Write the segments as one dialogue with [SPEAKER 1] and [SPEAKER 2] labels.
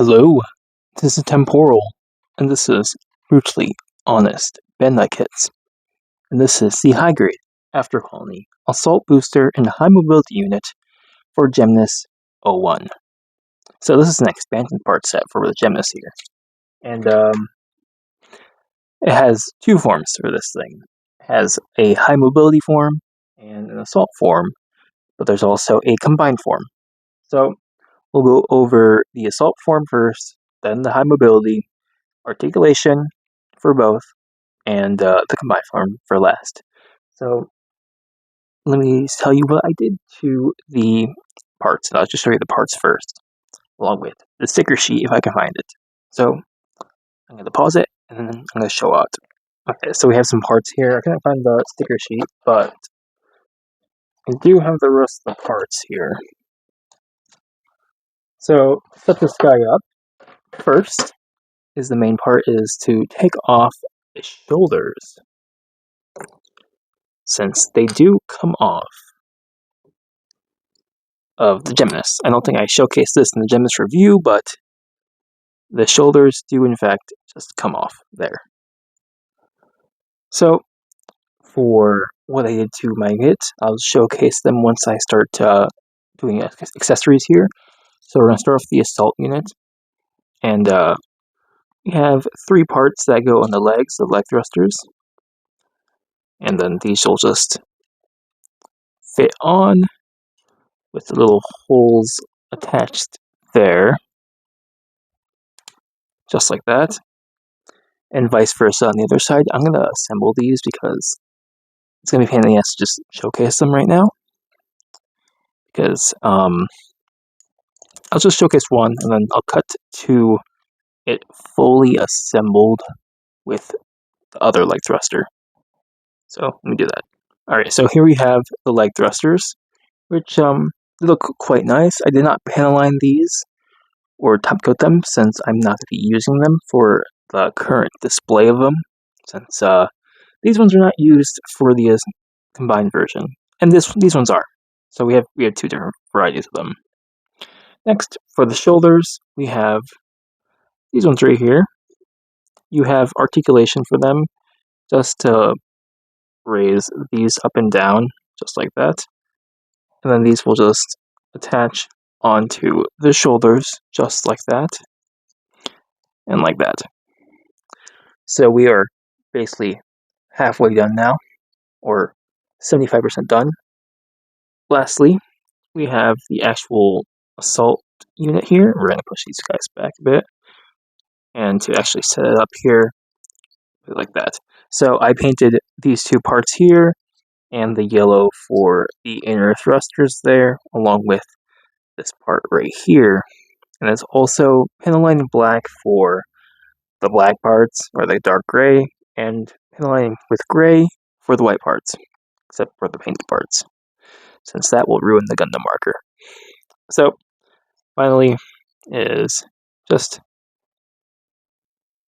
[SPEAKER 1] Hello, this is Temporwhal, and this is Brutally Honest Bandai Kits, and this is the high grade After Colony Assault Booster and High Mobility Unit for Geminass 01. So this is an expansion part set for the Geminass here, and it has two forms for this thing. It has a high mobility form and an assault form, but there's also a combined form. So we'll go over the assault form first, then the high mobility, articulation for both, and the combined form for last. So let me tell you what I did to the parts. I'll just show you the parts first, along with the sticker sheet if I can find it. So I'm going to pause it, and then I'm going to show out. Okay, so we have some parts here. I can't find the sticker sheet, but I do have the rest of the parts here. So to set this guy up, first is the main part is to take off the shoulders, since they do come off of the Geminass. I don't think I showcased this in the Geminass review, but the shoulders do in fact just come off there. So for what I did to my kit, I'll showcase them once I start doing accessories here. So we're going to start off the assault unit, and we have three parts that go on the legs, the leg thrusters, and then these will just fit on with the little holes attached there, just like that, and vice versa on the other side. I'm going to assemble these because it's going to be a pain in the ass to just showcase them right now, because I'll just showcase one, and then I'll cut to it fully assembled with the other leg thruster. So let me do that. Alright, so here we have the leg thrusters, which look quite nice. I did not panel line these or top coat them, since I'm not going to be using them for the current display of them, since these ones are not used for the combined version, and these ones are. So we have two different varieties of them. Next, for the shoulders, we have these ones right here. You have articulation for them, just to raise these up and down, just like that. And then these will just attach onto the shoulders, just like that, and like that. So we are basically halfway done now, or 75% done. Lastly, we have the actual assault unit here. We're going to push these guys back a bit, and to actually set it up here, like that. So I painted these two parts here, and the yellow for the inner thrusters there, along with this part right here. And it's also panel lining black for the black parts, or the dark gray, and panel lining with gray for the white parts, except for the painted parts, since that will ruin the Gundam marker. So finally is just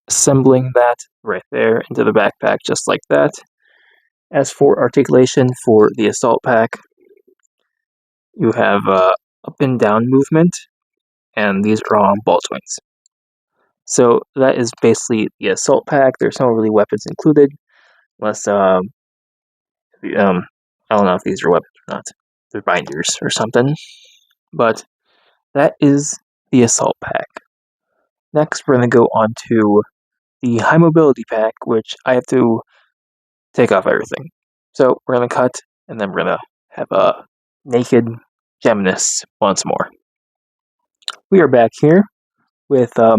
[SPEAKER 1] assembling that right there into the backpack, just like that. As for articulation for the assault pack, you have up and down movement, and these are all on ball joints. So that is basically the assault pack. There's no really weapons included, unless I don't know if these are weapons or not. They're binders or something. But that is the assault pack. Next, we're going to go on to the high mobility pack, which I have to take off everything. So we're going to cut, and then we're going to have a naked Geminass once more. We are back here with the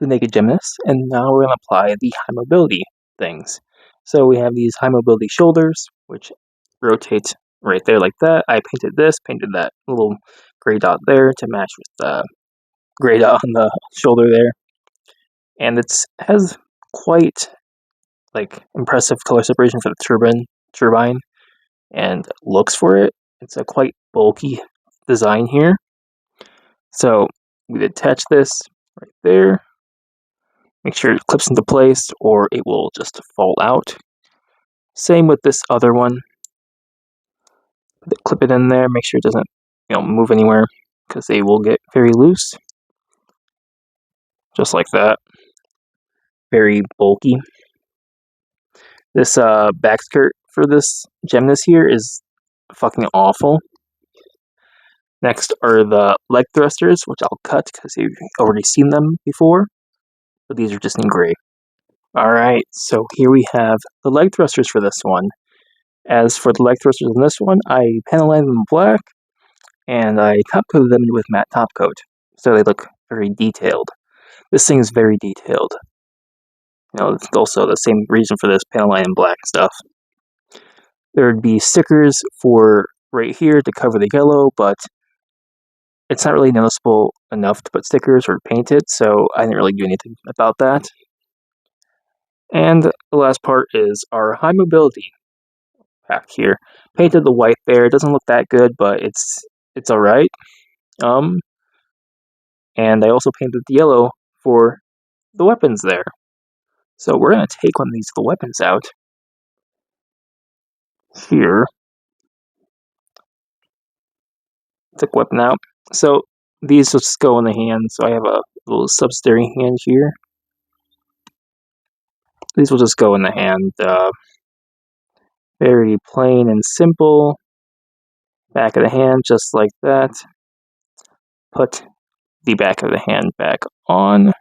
[SPEAKER 1] naked Geminass, and now we're going to apply the high mobility things. So we have these high mobility shoulders, which rotate right there like that. I painted that little gray dot there to match with the gray dot on the shoulder there. And it has quite impressive color separation for the turbine, and looks for it. It's a quite bulky design here. So we attach this right there. Make sure it clips into place, or it will just fall out. Same with this other one. Clip it in there. Make sure it doesn't, move anywhere, because they will get very loose. just like that. Very bulky. This back skirt for this Geminass here is fucking awful. Next are the leg thrusters, which I'll cut because you've already seen them before. But these are just in gray. Alright, so here we have the leg thrusters for this one. As for the leg thrusters on this one, I panelized them in black, and I top coated them with matte top coat, so they look very detailed. This thing is very detailed. You know, it's also the same reason for this panelized in black stuff. There would be stickers for right here to cover the yellow, but it's not really noticeable enough to put stickers or paint it, so I didn't really do anything about that. And the last part is our high mobility pack here. Painted the white there. It doesn't look that good, but it's alright. And I also painted the yellow for the weapons there. So we're going to take one of these the weapons out. Here. Took weapon out. So these will just go in the hand. So I have a little sub-steering hand here. These will just go in the hand. Very plain and simple. Back of the hand, just like that. Put the back of the hand back on.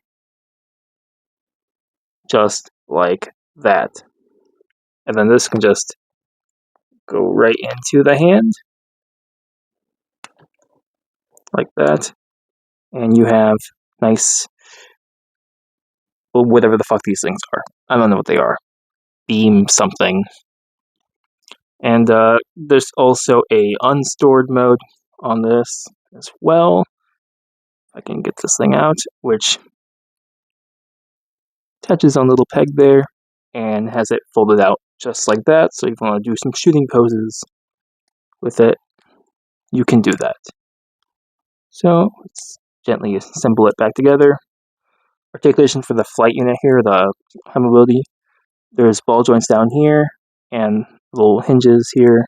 [SPEAKER 1] Just like that. And then this can just go right into the hand. Like that. And you have nice, well, whatever the fuck these things are. I don't know what they are. Beam something. And there's also a unstored mode on this as well. I can get this thing out, which attaches on a little peg there and has it folded out just like that. So if you want to do some shooting poses with it, you can do that. So let's gently assemble it back together. Articulation for the flight unit here, the high mobility. There's ball joints down here and little hinges here.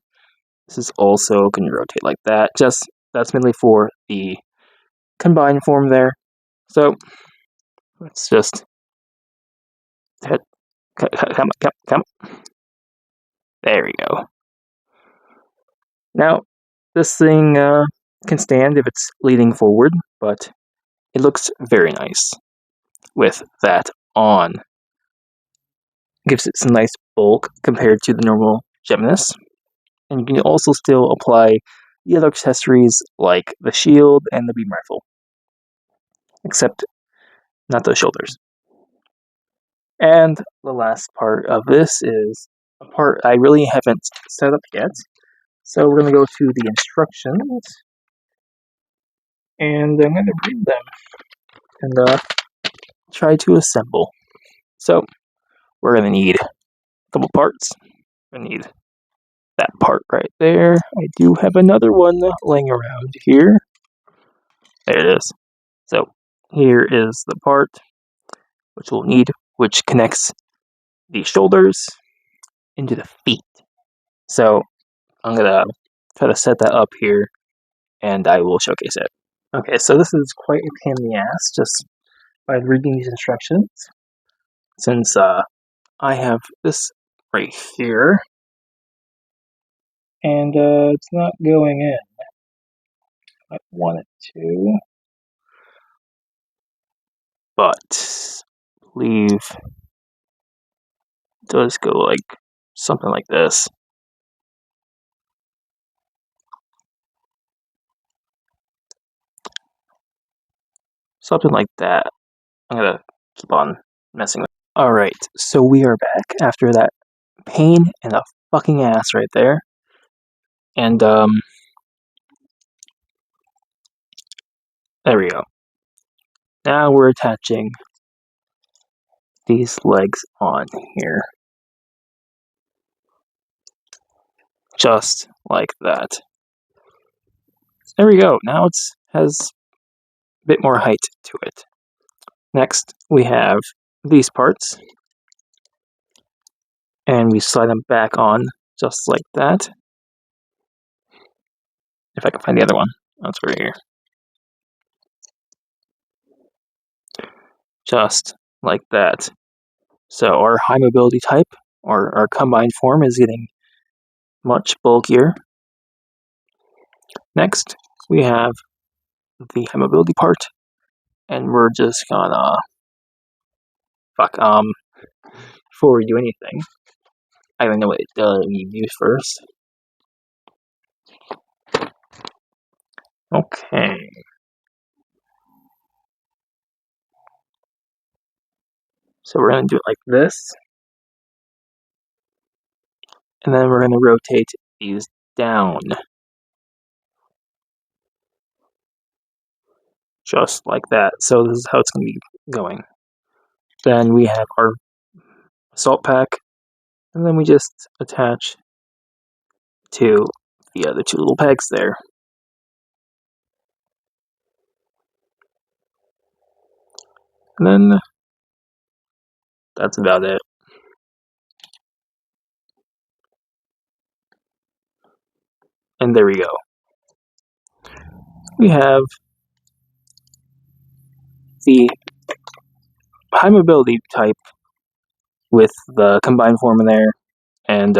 [SPEAKER 1] This is also going to rotate like that. Just that's mainly for the combined form there. So let's just head. Come. There we go. Now this thing can stand if it's leaning forward, but it looks very nice with that on. Gives it some nice bulk compared to the normal Geminass. And you can also still apply the other accessories like the shield and the beam rifle. Except not the shoulders. And the last part of this is a part I really haven't set up yet. So we're going to go to the instructions. And I'm going to read them. And try to assemble. So we're going to need a couple parts. We're going to need that part right there. I do have another one laying around here. There it is. So here is the part which we'll need, which connects the shoulders into the feet. So I'm gonna try to set that up here and I will showcase it. Okay, so this is quite a pain in the ass just by reading these instructions. Since I have this right here and it's not going in. I want it to, but I believe it does go like something like this. Something like that. I'm gonna keep on messing with it. Alright, so we are back after that pain in the fucking ass right there. And there we go. Now we're attaching these legs on here. Just like that. There we go. Now it has a bit more height to it. Next, we have these parts. And we slide them back on just like that. If I can find the other one. That's right here. just like that. So our high mobility type, or our combined form, is getting much bulkier. Next, we have the high mobility part, and we're just gonna before we do anything, I don't know what we use first. Okay. So we're gonna do it like this, and then we're gonna rotate these down. Just like that. So this is how it's gonna be going. Then we have our assault pack, and then we just attach to the other two little pegs there. And then that's about it. And there we go. We have the high mobility type with the combined form in there, and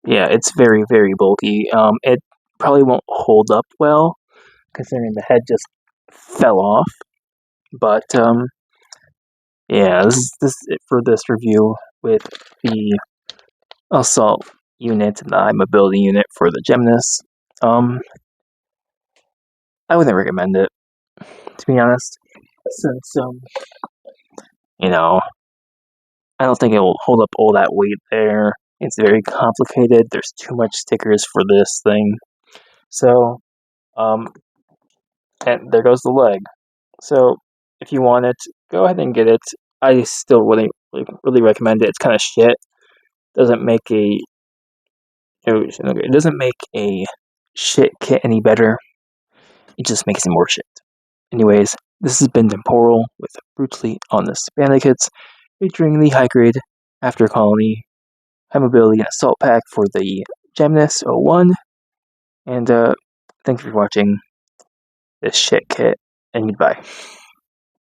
[SPEAKER 1] yeah, it's very, very bulky. It probably won't hold up well, considering the head just fell off. But yeah, this is it for this review with the assault unit and the high mobility unit for the Geminass. I wouldn't recommend it, to be honest, since you know, I don't think it will hold up all that weight there. It's very complicated. There's too much stickers for this thing. So, and there goes the leg. So, if you want it, go ahead and get it. I still wouldn't really recommend it. It's kind of shit. Doesn't make a it doesn't make a shit kit any better. It just makes it more shit. Anyways, this has been Temporwhal with Brutally Honest Bandai kits, featuring the high grade After Colony high mobility and assault pack for the Geminass 01. And thanks for watching this shit kit, and goodbye.